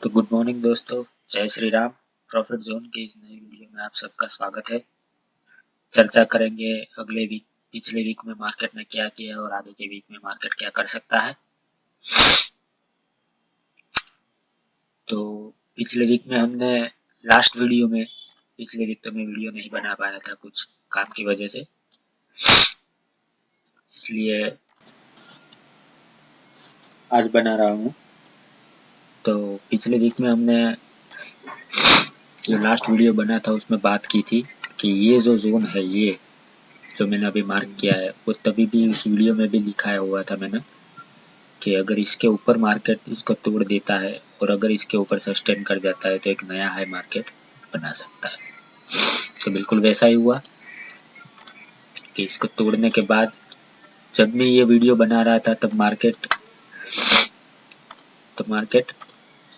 तो good morning दोस्तों, जय श्री राम। प्रॉफिट जोन के इस नए वीडियो में आप सबका स्वागत है। चर्चा करेंगे पिछले वीक में मार्केट ने क्या किया और आगे के वीक में मार्केट क्या कर सकता है। तो पिछले वीक में हमने पिछले वीक तो मैं वीडियो नहीं बना पाया था कुछ काम की वजह से, इसलिए आज बना रहा हूँ। तो पिछले वीक में हमने जो लास्ट वीडियो बना था उसमें बात की थी कि ये जो जोन है, ये जो मैंने अभी मार्क किया है, वो तभी भी उस वीडियो में भी दिखाया हुआ था मैंने कि अगर इसके ऊपर मार्केट इसको तोड़ देता है और अगर इसके ऊपर सस्टेन कर जाता है तो एक नया हाई मार्केट बना सकता है। तो बिल्कुल वैसा ही हुआ कि इसको तोड़ने के बाद जब मैं ये वीडियो बना रहा था तब मार्केट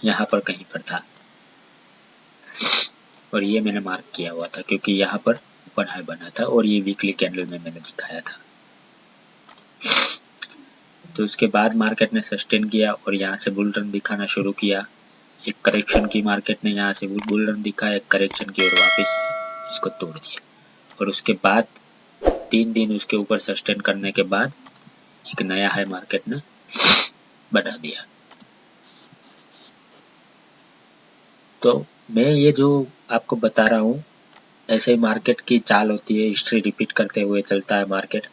यहाँ पर कहीं पर था और ये मैंने मार्क किया हुआ था क्योंकि यहाँ पर ओपन हाई बना था और ये वीकली कैंडल में मैंने दिखाया था। तो उसके बाद मार्केट ने सस्टेन किया और यहाँ से बुल रन दिखाना शुरू किया। एक करेक्शन की मार्केट ने यहाँ से बुल रन दिखाया, एक करेक्शन की और वापस इसको तोड़ दिया और उसके बाद 3 दिन उसके ऊपर सस्टेन करने के बाद एक नया हाई मार्केट ने बना दिया। तो मैं ये जो आपको बता रहा हूँ, ऐसे ही मार्केट की चाल होती है, हिस्ट्री रिपीट करते हुए चलता है मार्केट।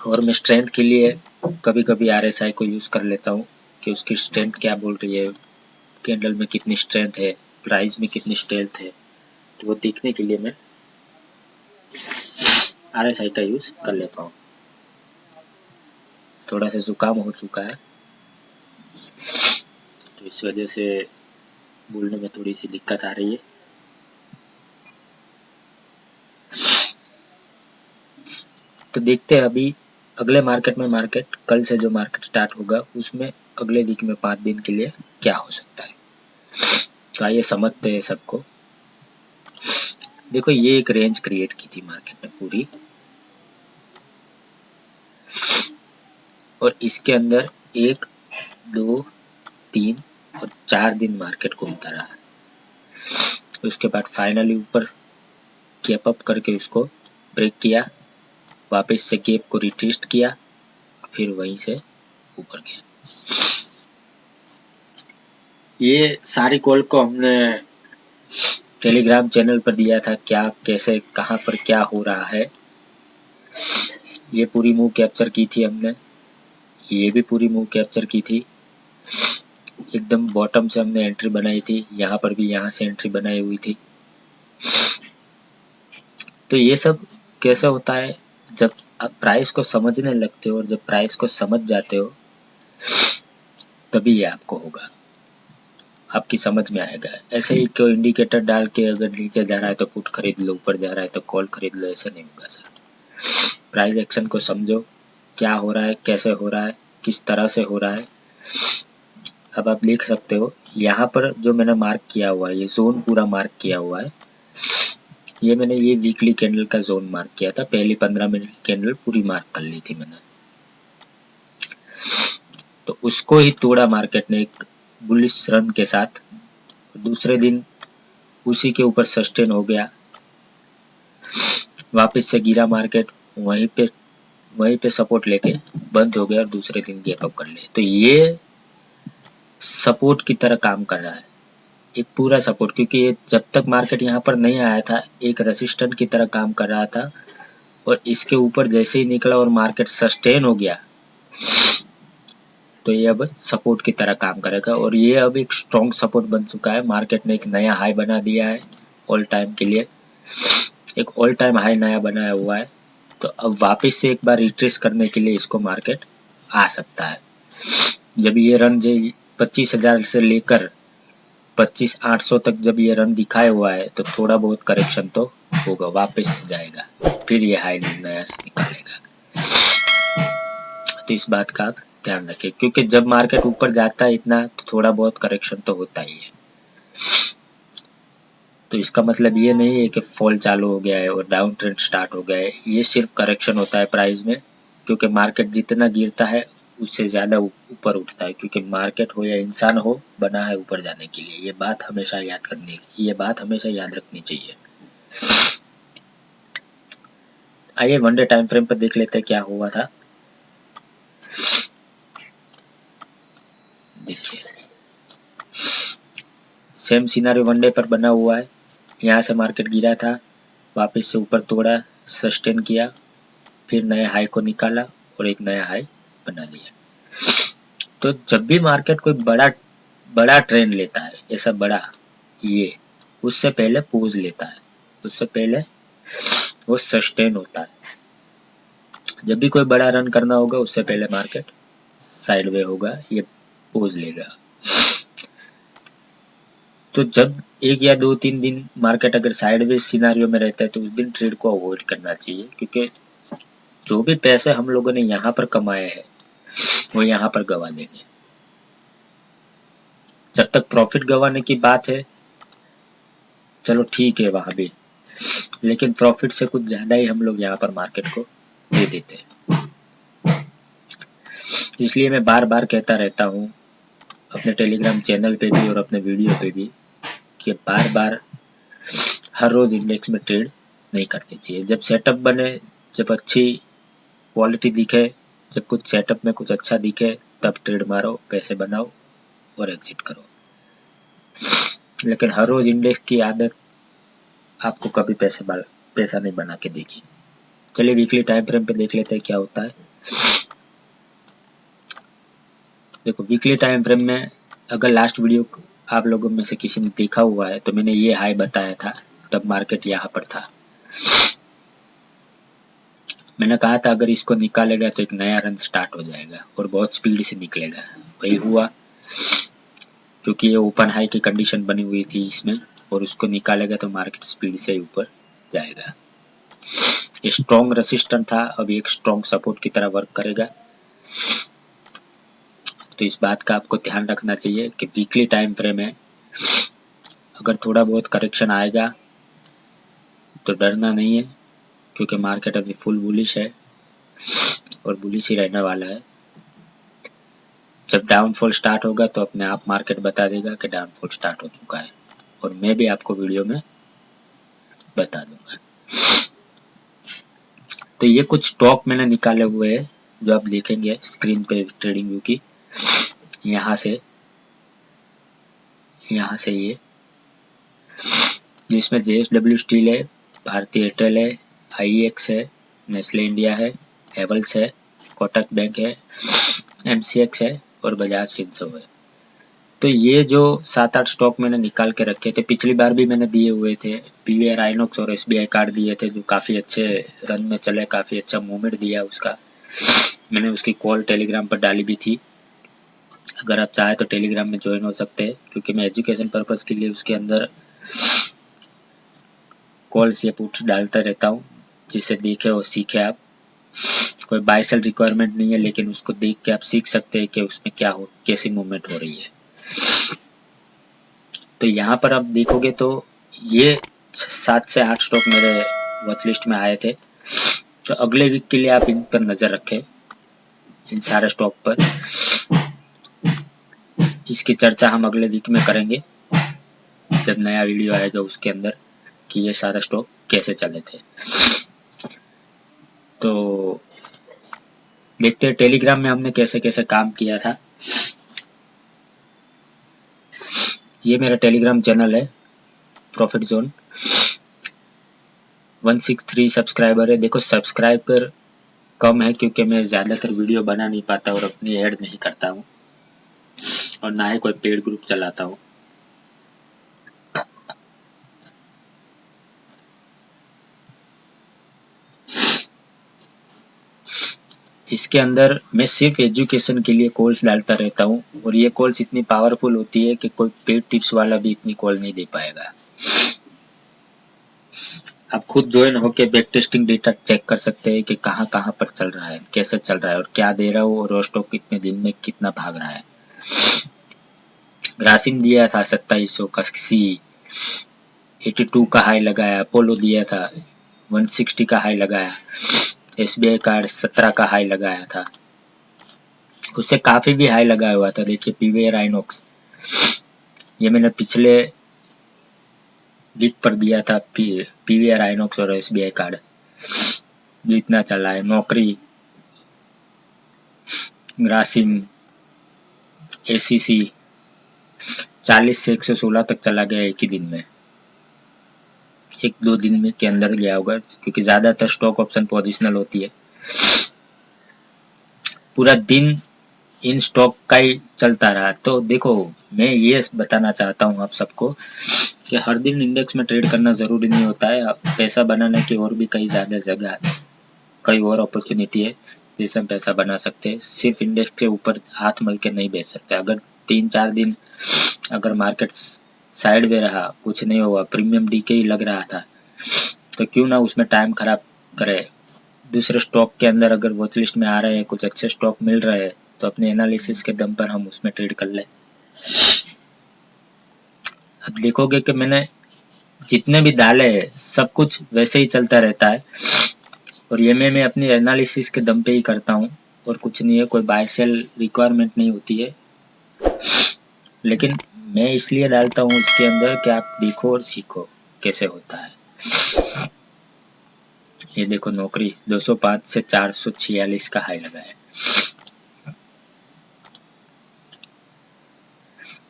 और मैं स्ट्रेंथ के लिए कभी कभी RSI को यूज कर लेता हूँ कि उसकी स्ट्रेंथ क्या बोल रही है, कैंडल में कितनी स्ट्रेंथ है, प्राइस में कितनी स्ट्रेंथ है, तो वो देखने के लिए मैं RSI का यूज कर लेता हूँ। थोड़ा सा जुकाम हो चुका है तो इस वजह से बोलने में थोड़ी सी दिक्कत आ रही है। तो देखते हैं अभी अगले मार्केट में, मार्केट कल से जो मार्केट स्टार्ट होगा उसमें अगले वीक में 5 दिन के लिए क्या हो सकता है। तो आइए समझते हैं सबको। देखो, ये एक रेंज क्रिएट की थी मार्केट ने पूरी, और इसके अंदर 1, 2, 3 और 4 दिन मार्केट घूमता रहा। उसके बाद फाइनली ऊपर गैप अप करके उसको ब्रेक किया, वापस से गैप को रिटेस्ट किया, फिर वहीं से ऊपर गया। ये सारी कॉल को हमने टेलीग्राम चैनल पर दिया था, क्या कैसे कहां पर क्या हो रहा है। ये पूरी मूव कैप्चर की थी हमने, ये भी पूरी मूव कैप्चर की थी। एकदम बॉटम से हमने एंट्री बनाई थी, यहाँ पर भी यहाँ से एंट्री बनाई हुई थी। तो ये सब कैसे होता है, जब आप प्राइस को समझने लगते हो और जब प्राइस को समझ जाते हो तभी ये आपको होगा, आपकी समझ में आएगा। ऐसे ही कोई इंडिकेटर डाल के अगर नीचे जा रहा है तो पुट खरीद लो, ऊपर जा रहा है तो कॉल खरीद लो, ऐसे नहीं होगा सर। प्राइस एक्शन को समझो, क्या हो रहा है, कैसे हो रहा है, किस तरह से हो रहा है। अब आप लिख सकते हो यहाँ पर जो मैंने मार्क किया हुआ है, ये जोन पूरा मार्क किया हुआ है, ये मैंने ये वीकली कैंडल का जोन मार्क किया था। पहली 15 मिनट कैंडल पूरी मार्क कर ली थी मैंने, तो उसको ही तोड़ा मार्केट ने एक बुलिश रन के साथ। दूसरे दिन उसी के ऊपर सस्टेन हो गया, वापस से गिरा मार्केट, वहीं पे सपोर्ट लेके बंद हो गया और दूसरे दिन गैप अप कर ले। तो ये सपोर्ट की तरह काम कर रहा है, एक पूरा सपोर्ट, क्योंकि ये जब तक मार्केट यहाँ पर नहीं आया था एक रेसिस्टेंट की तरह काम कर रहा था, और इसके ऊपर जैसे ही निकला और मार्केट सस्टेन हो गया तो ये अब सपोर्ट की तरह काम करेगा। और ये अब एक स्ट्रॉन्ग सपोर्ट बन चुका है। मार्केट ने एक नया हाई बना दिया है, ऑल टाइम के लिए एक ऑल टाइम हाई नया बनाया हुआ है। तो अब वापस से एक बार रिट्रेस करने के लिए इसको मार्केट आ सकता है। जब ये रन 25,000 से लेकर 25,800 तक जब ये रन दिखाए हुआ है तो थोड़ा बहुत करेक्शन तो होगा, वापस जाएगा, फिर ये हाई नया से निकालेगा। तो इस बात का आप ध्यान रखें, क्योंकि जब मार्केट ऊपर जाता है इतना तो थोड़ा बहुत करेक्शन तो होता ही है। तो इसका मतलब ये नहीं है कि फॉल चालू हो गया है और डाउन ट्रेंड स्टार्ट हो गया है, ये सिर्फ करेक्शन होता है प्राइस में, क्योंकि मार्केट जितना गिरता है उससे ज़्यादा ऊपर उठता है, क्योंकि मार्केट हो या इंसान हो, बना है ऊपर जाने के लिए। ये बात हमेशा याद रखनी चाहिए। आइए वनडे टाइम फ्रेम पर देख लेते हैं क्या हुआ था। देखिए सेम सिनारियो वनडे पर बना हुआ है। यहाँ से मार्केट गिरा था, वापस से ऊपर तोड़ा, सस्टेन किया, फिर नए हाई को निकाला और एक नया हाई बना दिया। तो जब भी मार्केट कोई बड़ा ट्रेंड लेता है, ऐसा बड़ा, ये उससे पहले पोज लेता है, उससे पहले वो सस्टेन होता है। जब भी कोई बड़ा रन करना होगा, उससे पहले मार्केट साइडवे होगा, ये पोज लेगा। तो जब 1 या 2-3 दिन मार्केट अगर साइडवेज सिनारियो में रहता है, तो उस दिन ट्रेड को अवॉइड करना चाहिए, क्योंकि जो भी पैसे हम लोगों ने यहाँ पर कमाए हैं, वो यहाँ पर गवा देंगे। जब तक प्रॉफिट गवाने की बात है, चलो ठीक है वहां भी, लेकिन प्रॉफिट से कुछ ज्यादा ही हम लोग यहाँ पर मार्केट को दे देते हैं। इसलिए मैं बार बार कहता रहता हूँ अपने टेलीग्राम चैनल पे भी और अपने वीडियो पे भी, कि बार बार हर रोज इंडेक्स में ट्रेड नहीं करनी चाहिए। जब सेटअप बने, जब अच्छी क्वालिटी दिखे, जब कुछ सेटअप में कुछ अच्छा दिखे, तब ट्रेड मारो, पैसे बनाओ और एग्जिट करो। लेकिन हर रोज इंडेक्स की आदत आपको कभी पैसा नहीं बना के देगी। चलिए वीकली टाइम फ्रेम पे देख लेते हैं क्या होता है। देखो वीकली टाइम फ्रेम में अगर लास्ट वीडियो आप लोगों में से किसी ने देखा हुआ है, तो मैंने ये हाई बताया था, तब मार्केट यहाँ पर था। मैंने कहा था अगर इसको निकालेगा तो एक नया रन स्टार्ट हो जाएगा और बहुत स्पीड से निकलेगा। वही हुआ, क्योंकि ये ओपन हाई की कंडीशन बनी हुई थी इसमें, और उसको निकालेगा तो मार्केट स्पीड से ऊपर जाएगा। ये स्ट्रॉन्ग रेसिस्टेंट था, अब एक स्ट्रॉन्ग सपोर्ट की तरह वर्क करेगा। तो इस बात का आपको ध्यान रखना चाहिए कि वीकली टाइम फ्रेम में अगर थोड़ा बहुत करेक्शन आएगा तो डरना नहीं है, क्योंकि मार्केट अभी फुल बुलिश है और बुलिश ही रहने वाला है। जब डाउनफॉल स्टार्ट होगा तो अपने आप मार्केट बता देगा कि डाउनफॉल स्टार्ट हो चुका है, और मैं भी आपको वीडियो में बता दूंगा। तो ये कुछ स्टॉक मैंने निकाले हुए हैं, जो आप देखेंगे स्क्रीन पे ट्रेडिंग व्यू की। यहाँ से ये, जिसमें JSW स्टील है, भारतीय एयरटेल है, IEX है, नेस्ले इंडिया है, हेवल्स है, कोटक बैंक है, MCX है और बजाज फिंसो है। तो ये जो 7-8 स्टॉक मैंने निकाल के रखे थे, पिछली बार भी मैंने दिए हुए थे। PVR आइनॉक्स और SBI कार्ड दिए थे, जो काफ़ी अच्छे रन में चले, काफ़ी अच्छा मूवमेंट दिया उसका। मैंने उसकी कॉल टेलीग्राम पर डाली भी थी, अगर आप चाहे तो टेलीग्राम में ज्वाइन हो सकते हैं, क्योंकि मैं एजुकेशन पर्पज़ के लिए उसके अंदर कॉल्स या पुट्स डालता रहता हूँ, जिसे देखे और सीखे आप। कोई बाय सेल रिक्वायरमेंट नहीं है, लेकिन उसको देख के आप सीख सकते हैं कि उसमें क्या हो, कैसी मूवमेंट हो रही है। तो यहाँ पर आप देखोगे तो ये 7 से 8 स्टॉक मेरे वॉच लिस्ट में आए थे। तो अगले वीक के लिए आप इन पर नज़र रखें, इन सारे स्टॉक पर। इसकी चर्चा हम अगले वीक में करेंगे, जब नया वीडियो आएगा उसके अंदर, कि ये सारे स्टॉक कैसे चले थे। तो देखते हैं टेलीग्राम में हमने कैसे कैसे काम किया था। ये मेरा टेलीग्राम चैनल है, प्रॉफिट जोन। 163 सब्सक्राइबर है। देखो सब्सक्राइबर कम है, क्योंकि मैं ज़्यादातर वीडियो बना नहीं पाता और अपनी ऐड नहीं करता हूँ, और ना ही कोई पेड ग्रुप चलाता हूँ। इसके अंदर मैं सिर्फ एजुकेशन के लिए कॉल्स डालता रहता हूँ, और ये कॉल्स इतनी पावरफुल होती है कि कोई पेड टिप्स वाला भी इतनी कॉल नहीं दे पाएगा। आप खुद ज्वाइन होके बैक टेस्टिंग डेटा चेक कर सकते हैं कि कहाँ कहाँ पर चल रहा है, कैसे चल रहा है और क्या दे रहा है, और स्टॉक कितने दिन में कितना भाग रहा है। ग्रासिम दिया था 2700 का सी, 82 का हाई लगाया। अपोलो दिया था 160 का हाई लगाया। SBI कार्ड 17 का हाई लगाया था। उससे काफी भी हाई लगा हुआ था। देखिए पीवीआर आइनॉक्स, ये मैंने पिछले वीक पर दिया था। पीवीआर आइनॉक्स और एसबीआई कार्ड जितना चला है, नौकरी, ग्रासिम, एसीसी 40 से 116 तक चला गया एक ही दिन में, 1-2 दिन में के अंदर गया होगा, क्योंकि ज्यादातर स्टॉक ऑप्शन पोजिशनल होती है। पूरा दिन इन स्टॉक का ही चलता रहा। तो देखो मैं ये बताना चाहता हूँ आप सबको कि हर दिन इंडेक्स में ट्रेड करना जरूरी नहीं होता है। पैसा बनाने की और भी कई ज्यादा जगह, कई और अपॉर्चुनिटी है जिससे हम पैसा बना सकते हैं। सिर्फ इंडेक्स के ऊपर हाथ मल के नहीं बेच सकते। अगर 3-4 दिन अगर मार्केट साइड में रहा, कुछ नहीं हुआ, प्रीमियम डीके ही लग रहा था, तो क्यों ना उसमें टाइम खराब करे। दूसरे स्टॉक के अंदर अगर वॉच लिस्ट में आ रहे हैं, कुछ अच्छे स्टॉक मिल रहे हैं, तो अपने एनालिसिस के दम पर हम उसमें ट्रेड कर लें। अब देखोगे कि मैंने जितने भी डाले हैं सब कुछ वैसे ही चलता रहता है, और ये मैं अपनी एनालिसिस के दम पे ही करता हूँ, और कुछ नहीं है, कोई बाय सेल रिक्वायरमेंट नहीं होती है। लेकिन मैं इसलिए डालता हूँ उसके अंदर कि आप देखो और सीखो कैसे होता है। ये देखो नौकरी 205 से 446 का हाई लगा है।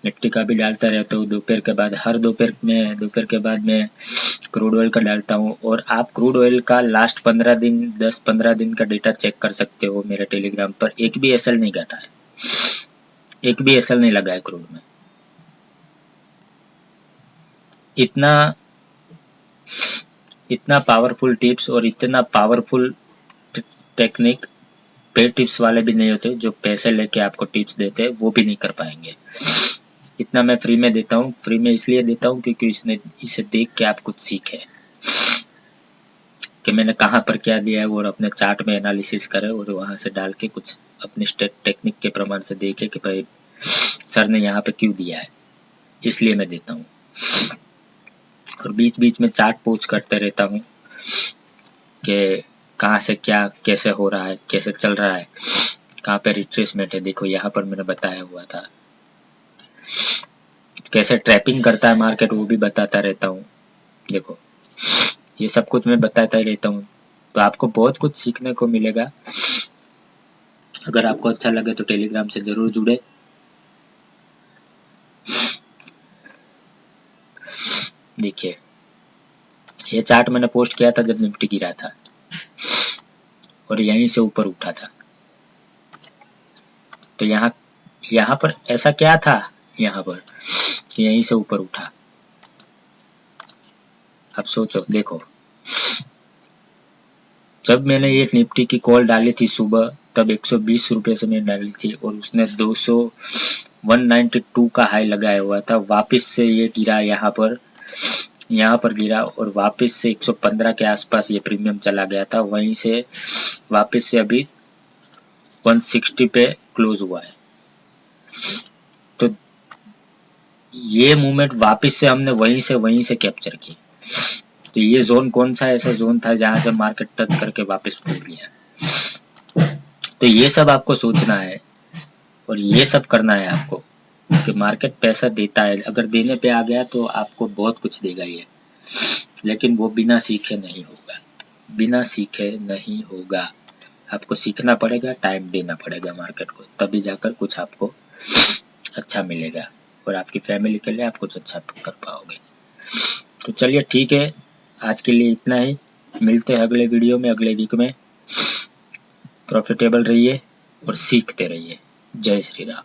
निफ्टी का भी डालता रहता हूँ दोपहर के बाद, हर दोपहर के बाद मैं क्रूड ऑयल का डालता हूँ। और आप क्रूड ऑयल का लास्ट 15 दिन 10-15 दिन का डेटा चेक कर सकते हो मेरे टेलीग्राम पर। एक भी एसएल नहीं घटा है, एक भी एसएल नहीं लगा है क्रूड में। इतना पावरफुल टिप्स और इतना पावरफुल टेक्निक पे टिप्स वाले भी नहीं होते, जो पैसे लेके आपको टिप्स देते हैं वो भी नहीं कर पाएंगे। इतना मैं फ्री में देता हूँ। फ्री में इसलिए देता हूँ क्योंकि इसे देख के आप कुछ सीखे कि मैंने कहाँ पर क्या दिया है, और अपने चार्ट में एनालिसिस करे और वहां से डाल के कुछ अपनी टेक्निक के प्रमाण से देखे कि भाई सर ने यहाँ पे क्यों दिया है, इसलिए मैं देता हूँ। और बीच बीच में चार्ट पोस्ट करते रहता हूँ कि कहाँ से क्या कैसे हो रहा है, कैसे चल रहा है, कहाँ पे रिट्रेसमेंट है। देखो यहाँ पर मैंने बताया हुआ था, कैसे ट्रैपिंग करता है मार्केट वो भी बताता रहता हूँ। देखो ये सब कुछ मैं बताता ही रहता हूँ, तो आपको बहुत कुछ सीखने को मिलेगा। अगर आपको अच्छा लगे तो टेलीग्राम से जरूर जुड़े। देखिए ये चार्ट मैंने पोस्ट किया था जब निफ्टी गिरा था, और यहीं से ऊपर उठा था। तो यहाँ पर ऐसा क्या था, यहाँ पर यहीं से ऊपर उठा। अब सोचो, देखो जब मैंने ये निफ्टी की कॉल डाली थी सुबह, तब 120 रुपए से मैंने डाली थी, और उसने 192 का हाई लगाया हुआ था। वापस से ये गिरा, यहाँ पर गिरा, और वापस से 115 के आसपास ये प्रीमियम चला गया था। वहीं से वापस से अभी 160 पे क्लोज हुआ है। तो ये मूवमेंट वापस से हमने वहीं से कैप्चर की। तो ये जोन कौन सा ऐसा जोन था जहां से मार्केट टच करके वापस टूट गया। तो ये सब आपको सोचना है और ये सब करना है आपको कि मार्केट पैसा देता है, अगर देने पे आ गया तो आपको बहुत कुछ देगा ये, लेकिन वो बिना सीखे नहीं होगा, बिना सीखे नहीं होगा। आपको सीखना पड़ेगा, टाइम देना पड़ेगा मार्केट को, तभी जाकर कुछ आपको अच्छा मिलेगा और आपकी फैमिली के लिए आप कुछ अच्छा कर पाओगे। तो चलिए ठीक है, आज के लिए इतना ही। मिलते हैं अगले वीडियो में, अगले वीक में। प्रॉफिटेबल रहिए और सीखते रहिए। जय श्री राम।